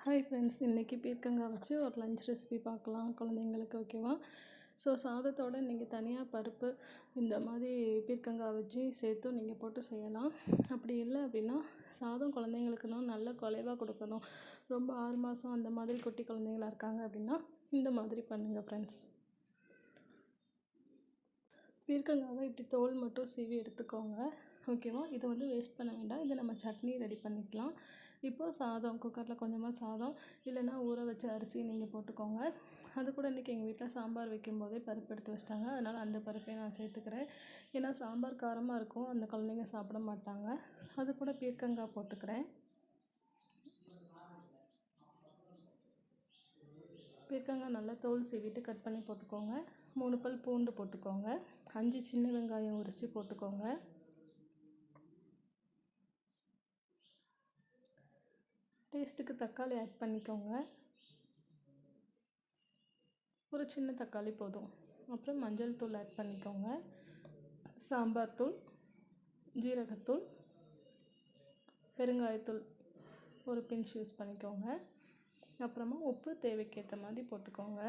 Hi friends, இன்றைக்கி பீர்க்கங்காய் வச்சு ஒரு லஞ்ச் ரெசிபி பார்க்கலாம் குழந்தைங்களுக்கு. ஓகேவா? ஸோ சாதத்தோடு நீங்கள் தனியாக பருப்பு இந்த மாதிரி பீர்க்கங்காய் வச்சு சேர்த்தும் நீங்கள் போட்டு செய்யலாம். அப்படி இல்லை அப்படின்னா சாதம் குழந்தைங்களுக்குன்னா நல்ல குலைவாக கொடுக்கணும், ரொம்ப 6 மாதம் அந்த மாதிரி குட்டி குழந்தைங்களா இருக்காங்க அப்படின்னா இந்த மாதிரி பண்ணுங்கள் ஃப்ரெண்ட்ஸ். பீர்க்கங்காவை இப்படி தோல் மட்டும் சீவி எடுத்துக்கோங்க. ஓகேவா? இதை வேஸ்ட் பண்ண வேண்டாம். இதை நம்ம சட்னி ரெடி பண்ணிக்கலாம். இப்போது சாதம் குக்கரில் கொஞ்சமாக சாதம் இல்லைன்னா ஊற வச்ச அரிசி நீங்கள் போட்டுக்கோங்க. அது கூட இன்றைக்கி எங்கள் வீட்டில் சாம்பார் வைக்கும்போதே பருப்பு எடுத்து வச்சிட்டாங்க, அதனால் அந்த பருப்பையும் நான் சேர்த்துக்கிறேன். ஏன்னா சாம்பார் காரமாக இருக்கும், அந்த குழந்தைங்க சாப்பிட மாட்டாங்க. அது கூட பீர்க்கங்காய் போட்டுக்கிறேன். பீர்க்கங்காய் நல்லா தோல் சீவிட்டு கட் பண்ணி போட்டுக்கோங்க. 3 பல் பூண்டு போட்டுக்கோங்க. 5 சின்ன வெங்காயம் உரித்து போட்டுக்கோங்க. டேஸ்ட்டுக்கு தக்காளி ஆட் பண்ணிக்கோங்க. ஒரு சின்ன தக்காளி போதும். அப்புறம் மஞ்சள் தூள் ஆட் பண்ணிக்கோங்க. சாம்பார் தூள், ஜீரகத்தூள், பெருங்காயத்தூள் ஒரு பிஞ்ச் யூஸ் பண்ணிக்கோங்க. அப்புறமா உப்பு தேவைக்கேற்ற மாதிரி போட்டுக்கோங்க.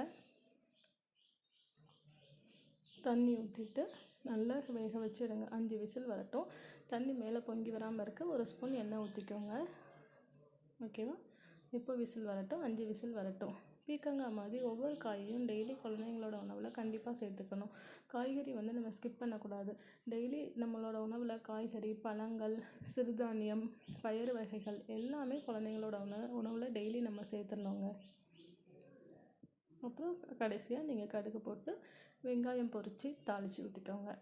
தண்ணி ஊற்றிட்டு நல்லா வேக வச்சுடுங்க. 5 விசில் வரட்டும். தண்ணி மேலே பொங்கி வராமல் இருக்க ஒரு ஸ்பூன் எண்ணெய் ஊற்றிக்கோங்க. ஓகேவா? இப்போ விசில் வரட்டும், 5 விசில் வரட்டும். பீர்க்கங்காய் மாதிரி ஒவ்வொரு காயையும் டெய்லி குழந்தைங்களோட உணவில் கண்டிப்பாக சேர்த்துக்கணும். காய்கறி நம்ம ஸ்கிப் பண்ணக்கூடாது. டெய்லி நம்மளோட உணவில் காய்கறி, பழங்கள், சிறுதானியம், பயிறு வகைகள் எல்லாமே குழந்தைங்களோட உணவில் டெய்லி நம்ம சேர்த்துடணுங்க. அப்புறம் கடைசியாக நீங்கள் கடுகு போட்டு வெங்காயம் பொரித்து தாளித்து ஊற்றிக்கோங்க.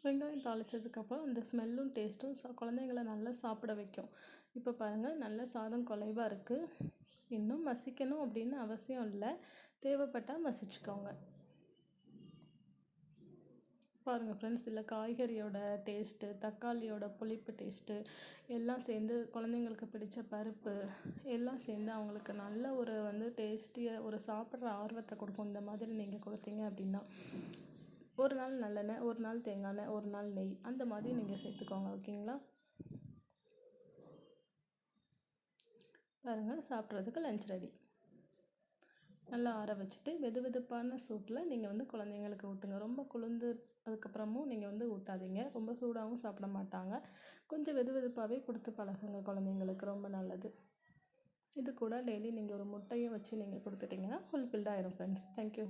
வெங்காயம் தாளித்ததுக்கப்புறம் அந்த ஸ்மெல்லும் டேஸ்ட்டும் குழந்தைங்கள நல்லா சாப்பிட வைக்கும். இப்போ பாருங்கள், நல்ல சாதம் குலைவாக இருக்குது. இன்னும் மசிக்கணும் அப்படின்னு அவசியம் இல்லை, தேவைப்பட்டால் மசிச்சுக்கோங்க. பாருங்கள் ஃப்ரெண்ட்ஸ், இதில் காய்கறியோட டேஸ்ட்டு, தக்காளியோட புளிப்பு டேஸ்ட்டு எல்லாம் சேர்ந்து குழந்தைங்களுக்கு பிடிச்ச பருப்பு எல்லாம் சேர்ந்து அவங்களுக்கு நல்ல ஒரு டேஸ்டியாக ஒரு சாப்பிட்ற ஆர்வத்தை கொடுக்கும். இந்த மாதிரி நீங்கள் கொடுத்தீங்க அப்படின்னா ஒரு நாள் நல்லெண்ணெய், ஒரு நாள் தேங்காய் எண்ணெய், ஒரு நாள் நெய் அந்த மாதிரி நீங்கள் சேர்த்துக்கோங்க. ஓகேங்களா? பாருங்கள், சாப்பிட்றதுக்கு லஞ்ச் ரெடி. நல்லா ஆற வச்சுட்டு வெது வெதுப்பான சூட்டில் நீங்கள் குழந்தைங்களுக்கு ஊட்டுங்க. ரொம்ப குளிர்ந்து அதுக்கப்புறமும் நீங்கள் ஊட்டாதீங்க, ரொம்ப சூடாகவும் சாப்பிட மாட்டாங்க. கொஞ்சம் வெது வெதுப்பாகவே கொடுத்து பழகுங்க, குழந்தைங்களுக்கு ரொம்ப நல்லது. இது கூட டெய்லி நீங்கள் ஒரு முட்டையை வச்சு நீங்கள் கொடுத்துட்டிங்கன்னா ஃபுல்ஃபில்டாக ஆயிரும் ஃப்ரெண்ட்ஸ். தேங்க்யூ.